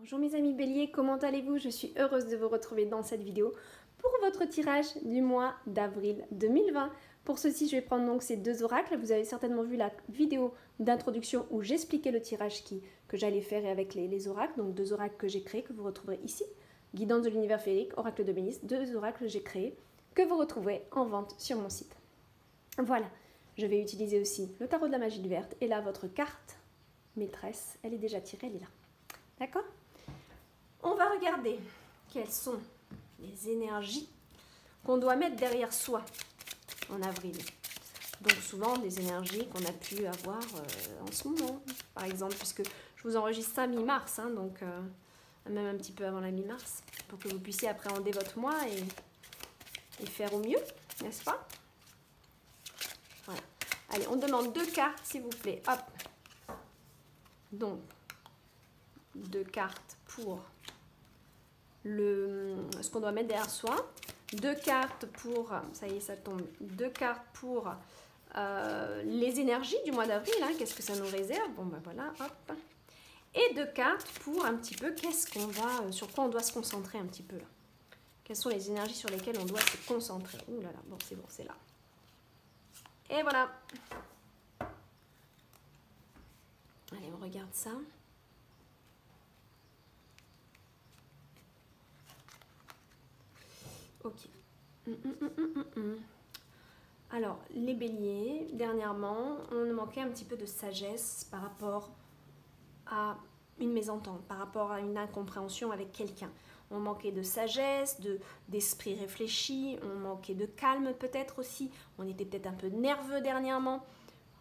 Bonjour mes amis béliers, comment allez-vous? Je suis heureuse de vous retrouver dans cette vidéo pour votre tirage du mois d'avril 2020. Pour ceci, je vais prendre donc ces deux oracles. Vous avez certainement vu la vidéo d'introduction où j'expliquais le tirage que j'allais faire avec les oracles. Donc deux oracles que j'ai créés, que vous retrouverez ici. Guidance de l'univers féerique, oracle de Bénis, deux oracles que j'ai créés, que vous retrouverez en vente sur mon site. Voilà, je vais utiliser aussi le tarot de la magie verte. Et là, votre carte maîtresse, elle est déjà tirée, elle est là. D'accord? On va regarder quelles sont les énergies qu'on doit mettre derrière soi en avril. Donc souvent des énergies qu'on a pu avoir en ce moment. Par exemple, puisque je vous enregistre ça mi-mars, hein, donc même un petit peu avant la mi-mars, pour que vous puissiez appréhender votre mois et faire au mieux, n'est-ce pas? Voilà. Allez, on demande deux cartes, s'il vous plaît. Hop. Donc, deux cartes pour ce qu'on doit mettre derrière soi, deux cartes pour, ça y est, ça tombe, deux cartes pour les énergies du mois d'avril, hein, qu'est-ce que ça nous réserve, bon ben voilà, hop, et deux cartes pour un petit peu sur quoi on doit se concentrer un petit peu, là. Quelles sont les énergies sur lesquelles on doit se concentrer. Ouh là là, bon, c'est là. Et voilà. Allez, on regarde ça. Ok. Alors, les béliers, dernièrement, on manquait un petit peu de sagesse par rapport à une mésentente, par rapport à une incompréhension avec quelqu'un. On manquait de sagesse, d'esprit réfléchi, on manquait de calme peut-être aussi, on était peut-être un peu nerveux dernièrement.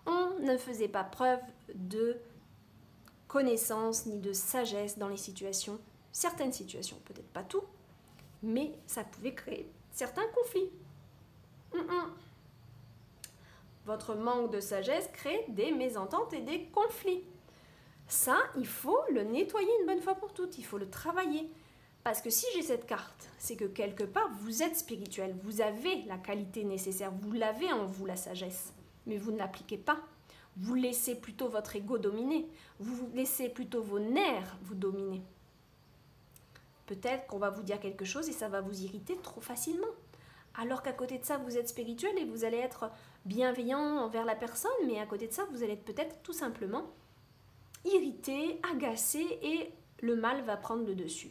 On ne faisait pas preuve de connaissance ni de sagesse dans les situations, certaines situations, peut-être pas tout, mais ça pouvait créer certains conflits. Votre manque de sagesse crée des mésententes et des conflits. Ça, il faut le nettoyer une bonne fois pour toutes, il faut le travailler. Parce que si j'ai cette carte, c'est que quelque part, vous êtes spirituel, vous avez la qualité nécessaire, vous l'avez en vous, la sagesse, mais vous ne l'appliquez pas. Vous laissez plutôt votre ego dominer, vous laissez plutôt vos nerfs vous dominer. Peut-être qu'on va vous dire quelque chose et ça va vous irriter trop facilement. Alors qu'à côté de ça, vous êtes spirituel et vous allez être bienveillant envers la personne, mais à côté de ça, vous allez être peut-être tout simplement irrité, agacé et le mal va prendre le dessus.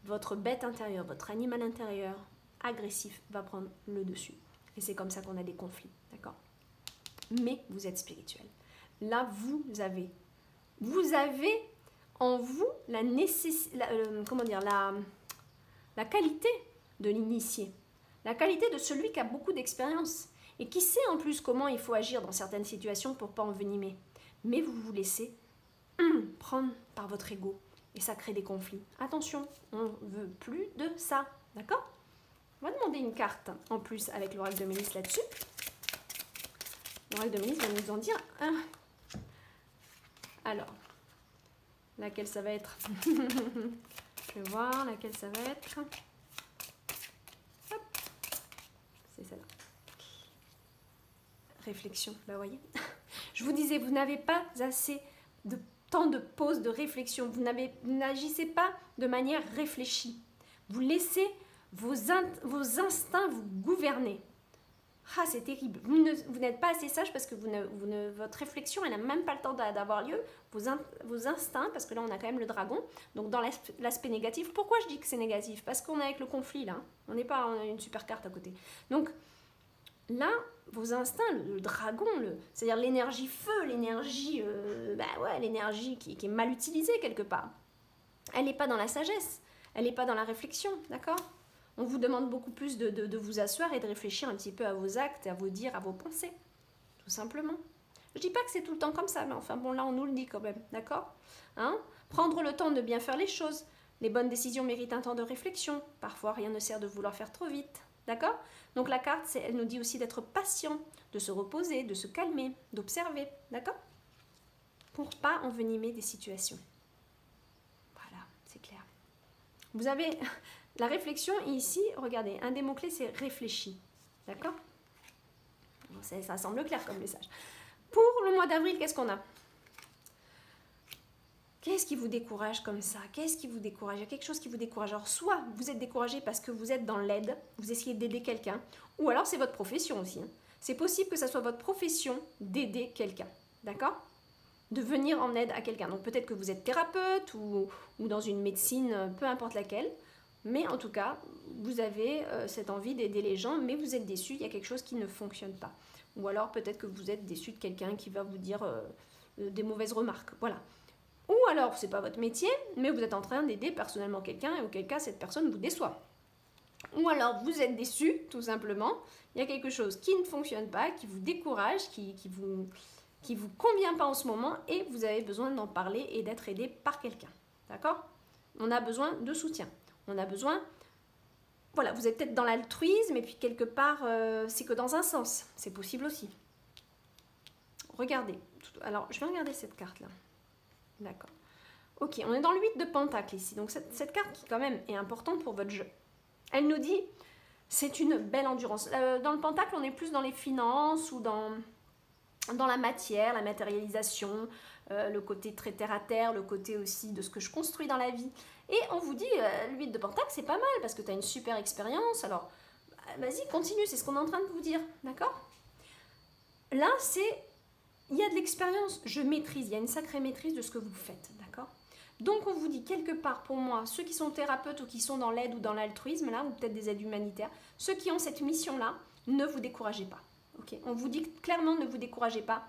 Votre bête intérieure, votre animal intérieur agressif va prendre le dessus. Et c'est comme ça qu'on a des conflits, d'accord? Mais vous êtes spirituel. Là, vous avez en vous la qualité de l'initié, la qualité de celui qui a beaucoup d'expérience et qui sait en plus comment il faut agir dans certaines situations pour ne pas envenimer. Mais vous vous laissez prendre par votre ego et ça crée des conflits. Attention, on ne veut plus de ça, d'accord? On va demander une carte en plus avec l'oracle de Mélis là-dessus. L'oracle de Mélis va nous en dire un. Alors, laquelle ça va être? Je vais voir laquelle ça va être. Hop. C'est celle-là. Réflexion, bah voyez. Je vous disais, vous n'avez pas assez de temps de pause, de réflexion. Vous n'agissez pas de manière réfléchie. Vous laissez vos instincts vous gouverner. Ah, c'est terrible. Vous n'êtes pas assez sage parce que votre réflexion, elle n'a même pas le temps d'avoir lieu. Vos instincts, parce que là, on a quand même le dragon. Donc, dans l'aspect négatif, pourquoi je dis que c'est négatif? Parce qu'on est avec le conflit, là. On a une super carte à côté. Donc, là, vos instincts, le dragon, c'est-à-dire l'énergie feu, l'énergie l'énergie qui est mal utilisée quelque part. Elle n'est pas dans la sagesse, elle n'est pas dans la réflexion, d'accord? On vous demande beaucoup plus de vous asseoir et de réfléchir un petit peu à vos actes, à vos dires, à vos pensées, tout simplement. Je dis pas que c'est tout le temps comme ça, mais enfin bon, là on nous le dit quand même, d'accord, hein? Prendre le temps de bien faire les choses. Les bonnes décisions méritent un temps de réflexion. Parfois, rien ne sert de vouloir faire trop vite. D'accord? Donc la carte, elle nous dit aussi d'être patient, de se reposer, de se calmer, d'observer. D'accord? Pour pas envenimer des situations. Voilà, c'est clair. Vous avez la réflexion ici, regardez, un des mots-clés, c'est réfléchi. D'accord? Ça semble clair comme message. Pour le mois d'avril, qu'est-ce qu'on a? Qu'est-ce qui vous décourage comme ça? Qu'est-ce qui vous décourage? Il y a quelque chose qui vous décourage. Alors, soit vous êtes découragé parce que vous êtes dans l'aide, vous essayez d'aider quelqu'un, ou alors c'est votre profession aussi. Hein. C'est possible que ça soit votre profession d'aider quelqu'un. D'accord? De venir en aide à quelqu'un. Donc, peut-être que vous êtes thérapeute ou dans une médecine, peu importe laquelle. Mais en tout cas, vous avez cette envie d'aider les gens, mais vous êtes déçu, il y a quelque chose qui ne fonctionne pas. Ou alors, peut-être que vous êtes déçu de quelqu'un qui va vous dire des mauvaises remarques. Voilà. Ou alors, ce n'est pas votre métier, mais vous êtes en train d'aider personnellement quelqu'un et auquel cas cette personne vous déçoit. Ou alors, vous êtes déçu, tout simplement. Il y a quelque chose qui ne fonctionne pas, qui vous décourage, qui vous convient pas en ce moment et vous avez besoin d'en parler et d'être aidé par quelqu'un. D'accord? On a besoin de soutien. On a besoin... Voilà, vous êtes peut-être dans l'altruisme et puis quelque part, c'est que dans un sens. C'est possible aussi. Regardez. Alors, je vais regarder cette carte-là. D'accord. Ok, on est dans le 8 de Pentacle ici. Donc cette carte qui quand même est importante pour votre jeu. Elle nous dit, c'est une belle endurance. Dans le Pentacle, on est plus dans les finances ou dans la matière, la matérialisation, le côté très terre à terre, le côté aussi de ce que je construis dans la vie. Et on vous dit, le 8 de Pentacle, c'est pas mal parce que tu as une super expérience. Alors, vas-y, continue, c'est ce qu'on est en train de vous dire. D'accord? Là, il y a de l'expérience, je maîtrise, il y a une sacrée maîtrise de ce que vous faites, d'accord? Donc on vous dit quelque part, pour moi, ceux qui sont thérapeutes ou qui sont dans l'aide ou dans l'altruisme, là, ou peut-être des aides humanitaires, ceux qui ont cette mission-là, ne vous découragez pas, ok? On vous dit clairement, ne vous découragez pas,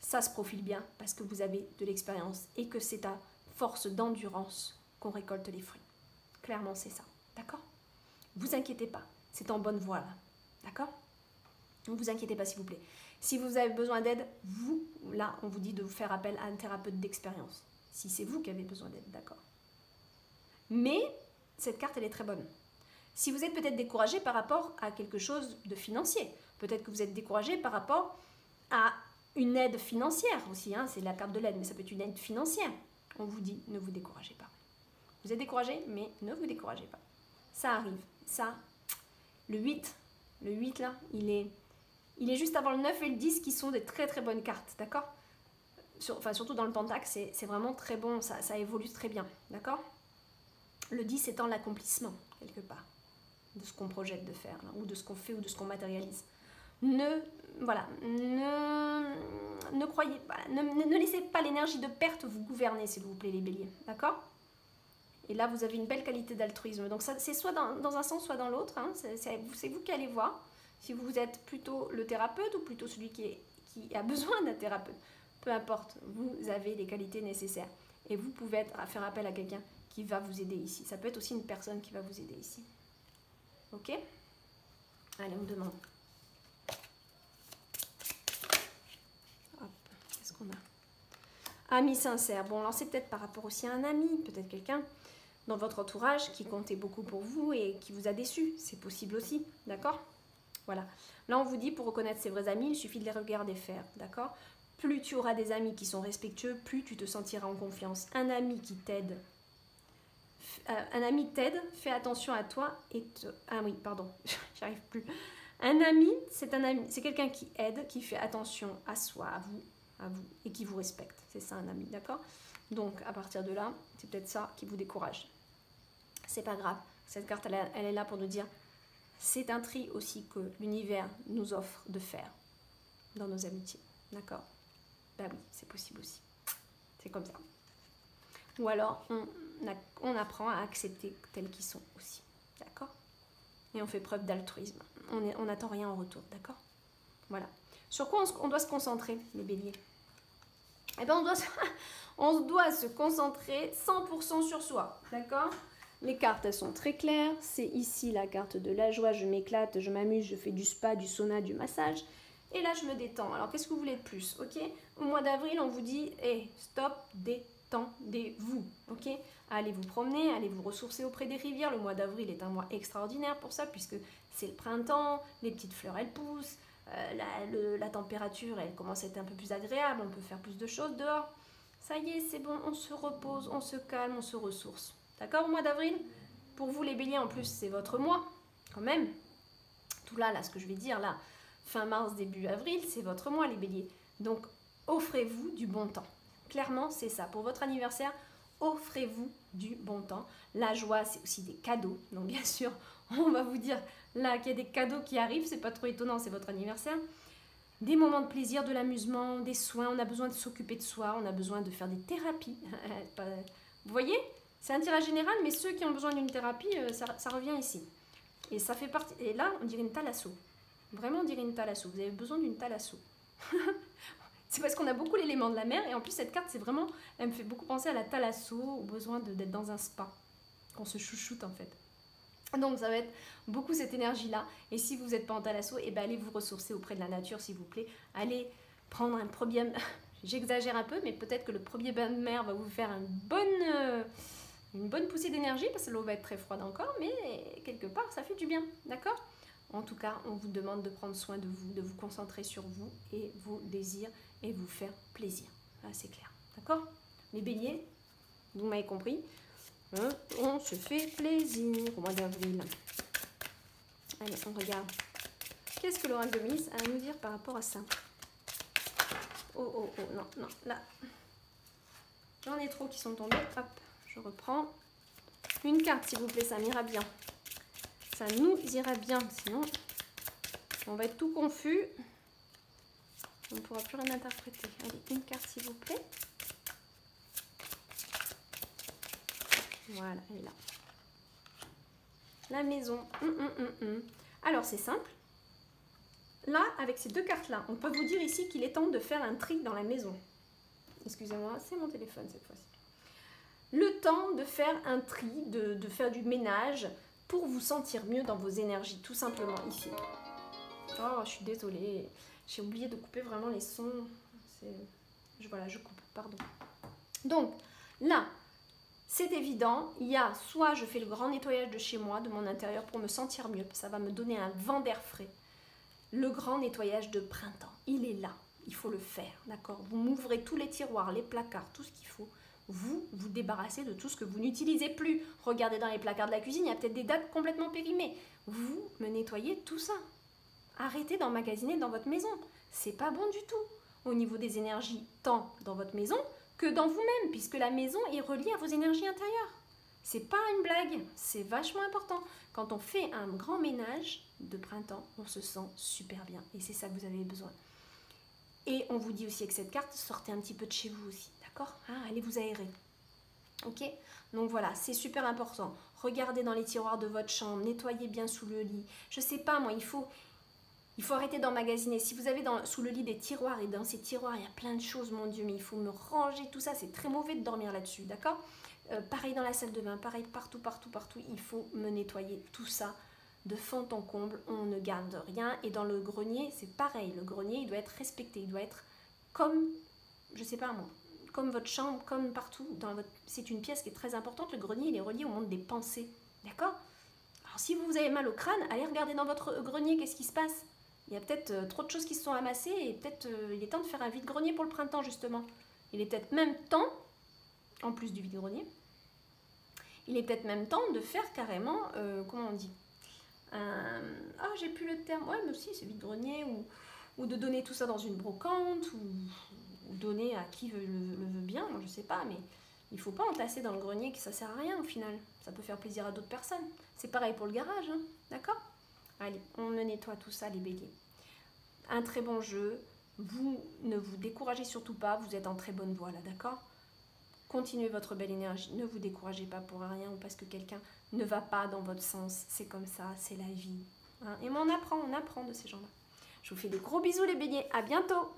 ça se profile bien parce que vous avez de l'expérience et que c'est à force d'endurance qu'on récolte les fruits. Clairement, c'est ça, d'accord? Vous inquiétez pas, c'est en bonne voie, là, d'accord? Ne vous inquiétez pas, s'il vous plaît. Si vous avez besoin d'aide, là, on vous dit de vous faire appel à un thérapeute d'expérience. Si c'est vous qui avez besoin d'aide, d'accord. Mais cette carte, elle est très bonne. Si vous êtes peut-être découragé par rapport à quelque chose de financier, peut-être que vous êtes découragé par rapport à une aide financière aussi, hein, c'est la carte de l'aide, mais ça peut être une aide financière. On vous dit, ne vous découragez pas. Vous êtes découragé, mais ne vous découragez pas. Ça arrive. Ça, le 8 là, il est juste avant le 9 et le 10 qui sont des très très bonnes cartes, d'accord? Surtout dans le Pentacle, c'est vraiment très bon, ça évolue très bien, d'accord? Le 10 étant l'accomplissement, quelque part, de ce qu'on projette de faire, là, ou de ce qu'on fait, ou de ce qu'on matérialise. Ne croyez pas, ne laissez pas l'énergie de perte vous gouverner, s'il vous plaît, les béliers, d'accord? Et là, vous avez une belle qualité d'altruisme. Donc, c'est soit dans un sens, soit dans l'autre, hein, c'est vous qui allez voir. Si vous êtes plutôt le thérapeute ou plutôt celui qui a besoin d'un thérapeute, peu importe, vous avez les qualités nécessaires. Et vous pouvez faire appel à quelqu'un qui va vous aider ici. Ça peut être aussi une personne qui va vous aider ici. Ok? Allez, on demande. Hop, qu'est-ce qu'on a? Ami sincère. Bon, alors c'est peut-être par rapport aussi à un ami, peut-être quelqu'un dans votre entourage qui comptait beaucoup pour vous et qui vous a déçu. C'est possible aussi, d'accord? Voilà. Là, on vous dit, pour reconnaître ses vrais amis, il suffit de les regarder faire, d'accord? Plus tu auras des amis qui sont respectueux, plus tu te sentiras en confiance. Un ami qui t'aide, fais attention à toi et ah oui, pardon, j'y arrive plus. Un ami, c'est quelqu'un qui aide, qui fait attention à soi, à vous, et qui vous respecte. C'est ça un ami, d'accord? Donc, à partir de là, c'est peut-être ça qui vous décourage. C'est pas grave. Cette carte, elle est là pour nous dire... C'est un tri aussi que l'univers nous offre de faire dans nos amitiés. D'accord? Ben oui, c'est possible aussi. C'est comme ça. Ou alors, on apprend à accepter tels qu'ils sont aussi. D'accord? Et on fait preuve d'altruisme. On n'attend rien en retour. D'accord? Voilà. Sur quoi on doit se concentrer, les béliers? Eh bien, on doit se concentrer 100% sur soi. D'accord? Les cartes, elles sont très claires. C'est ici la carte de la joie. Je m'éclate, je m'amuse, je fais du spa, du sauna, du massage. Et là, je me détends. Alors, qu'est-ce que vous voulez de plus? Ok? Au mois d'avril, on vous dit, hey, stop, détendez-vous. Ok? Allez vous promener, allez vous ressourcer auprès des rivières. Le mois d'avril est un mois extraordinaire pour ça, puisque c'est le printemps, les petites fleurs, elles poussent. La température, elle commence à être un peu plus agréable. On peut faire plus de choses dehors. Ça y est, c'est bon, on se repose, on se calme, on se ressource. D'accord, au mois d'avril? Pour vous, les béliers, en plus, c'est votre mois, quand même. Tout là, ce que je vais dire, là, fin mars, début avril, c'est votre mois, les béliers. Donc, offrez-vous du bon temps. Clairement, c'est ça. Pour votre anniversaire, offrez-vous du bon temps. La joie, c'est aussi des cadeaux. Donc bien sûr, on va vous dire là qu'il y a des cadeaux qui arrivent. C'est pas trop étonnant, c'est votre anniversaire. Des moments de plaisir, de l'amusement, des soins. On a besoin de s'occuper de soi. On a besoin de faire des thérapies. Vous voyez? C'est un tirage général, mais ceux qui ont besoin d'une thérapie, ça revient ici. Et ça fait partie. Et là, on dirait une thalasso. Vraiment, on dirait une thalasso. Vous avez besoin d'une thalasso. C'est parce qu'on a beaucoup l'élément de la mer. Et en plus, cette carte, c'est vraiment... Elle me fait beaucoup penser à la thalasso, au besoin d'être dans un spa. Qu'on se chouchoute, en fait. Donc, ça va être beaucoup cette énergie-là. Et si vous n'êtes pas en thalasso, eh ben, allez vous ressourcer auprès de la nature, s'il vous plaît. Allez prendre un premier... J'exagère un peu, mais peut-être que le premier bain de mer va vous faire une bonne poussée d'énergie, parce que l'eau va être très froide encore, mais quelque part, ça fait du bien, d'accord? En tout cas, on vous demande de prendre soin de vous concentrer sur vous et vos désirs et vous faire plaisir. Là, c'est clair, d'accord? Les béliers, vous m'avez compris, hein, on se fait plaisir au mois d'avril. Allez, on regarde. Qu'est-ce que l'oracle de Miss a à nous dire par rapport à ça? Oh, oh, oh, non, non, là. J'en ai trop qui sont tombés. Hop, je reprends. Une carte, s'il vous plaît, ça m'ira bien. Ça nous ira bien, sinon on va être tout confus. On ne pourra plus rien interpréter. Allez, une carte, s'il vous plaît. Voilà, elle est là. La maison. Alors, c'est simple. Là, avec ces deux cartes-là, on peut vous dire ici qu'il est temps de faire un tri dans la maison. Excusez-moi, c'est mon téléphone cette fois-ci. Le temps de faire un tri, de faire du ménage pour vous sentir mieux dans vos énergies, tout simplement ici. Oh, je suis désolée. J'ai oublié de couper vraiment les sons. Voilà, je coupe, pardon. Donc, là, c'est évident. Il y a soit je fais le grand nettoyage de chez moi, de mon intérieur, pour me sentir mieux. Ça va me donner un vent d'air frais. Le grand nettoyage de printemps, il est là. Il faut le faire, d'accord? Vous m'ouvrez tous les tiroirs, les placards, tout ce qu'il faut. Vous vous débarrassez de tout ce que vous n'utilisez plus. Regardez dans les placards de la cuisine, il y a peut-être des dates complètement périmées. Vous me nettoyez tout ça. Arrêtez d'emmagasiner dans votre maison. C'est pas bon du tout. Au niveau des énergies, tant dans votre maison que dans vous-même, puisque la maison est reliée à vos énergies intérieures. C'est pas une blague, c'est vachement important. Quand on fait un grand ménage de printemps, on se sent super bien. Et c'est ça que vous avez besoin. Et on vous dit aussi avec cette carte, sortez un petit peu de chez vous aussi, d'accord? Allez vous aérer. Ok? Donc voilà, c'est super important. Regardez dans les tiroirs de votre chambre, nettoyez bien sous le lit. Je sais pas moi, il faut arrêter d'emmagasiner. Si vous avez sous le lit des tiroirs et dans ces tiroirs, il y a plein de choses, mon Dieu, mais il faut me ranger tout ça. C'est très mauvais de dormir là-dessus, d'accord? Pareil dans la salle de bain, pareil partout, il faut me nettoyer tout ça de fond en comble, on ne garde rien. Et dans le grenier, c'est pareil, le grenier, il doit être respecté, il doit être comme, je sais pas moi, comme votre chambre, comme partout, c'est une pièce qui est très importante, le grenier, il est relié au monde des pensées, d'accord? Alors si vous avez mal au crâne, allez regarder dans votre grenier, qu'est-ce qui se passe? Il y a peut-être trop de choses qui se sont amassées et peut-être il est temps de faire un vide-grenier pour le printemps, justement. Il est peut-être même temps, en plus du vide-grenier, il est peut-être même temps de faire carrément, comment on dit, j'ai plus le terme, ouais mais aussi c'est vide-grenier, ou de donner tout ça dans une brocante, ou donner à qui le veut bien, moi je sais pas, mais il faut pas entasser dans le grenier que ça sert à rien au final, ça peut faire plaisir à d'autres personnes, c'est pareil pour le garage, hein, d'accord? Allez, on nettoie tout ça les béliers. Un très bon jeu, vous ne vous découragez surtout pas, vous êtes en très bonne voie là, d'accord? Continuez votre belle énergie, ne vous découragez pas pour rien ou parce que quelqu'un ne va pas dans votre sens, c'est comme ça, c'est la vie. Hein? Et on apprend de ces gens-là. Je vous fais des gros bisous les béliers, à bientôt!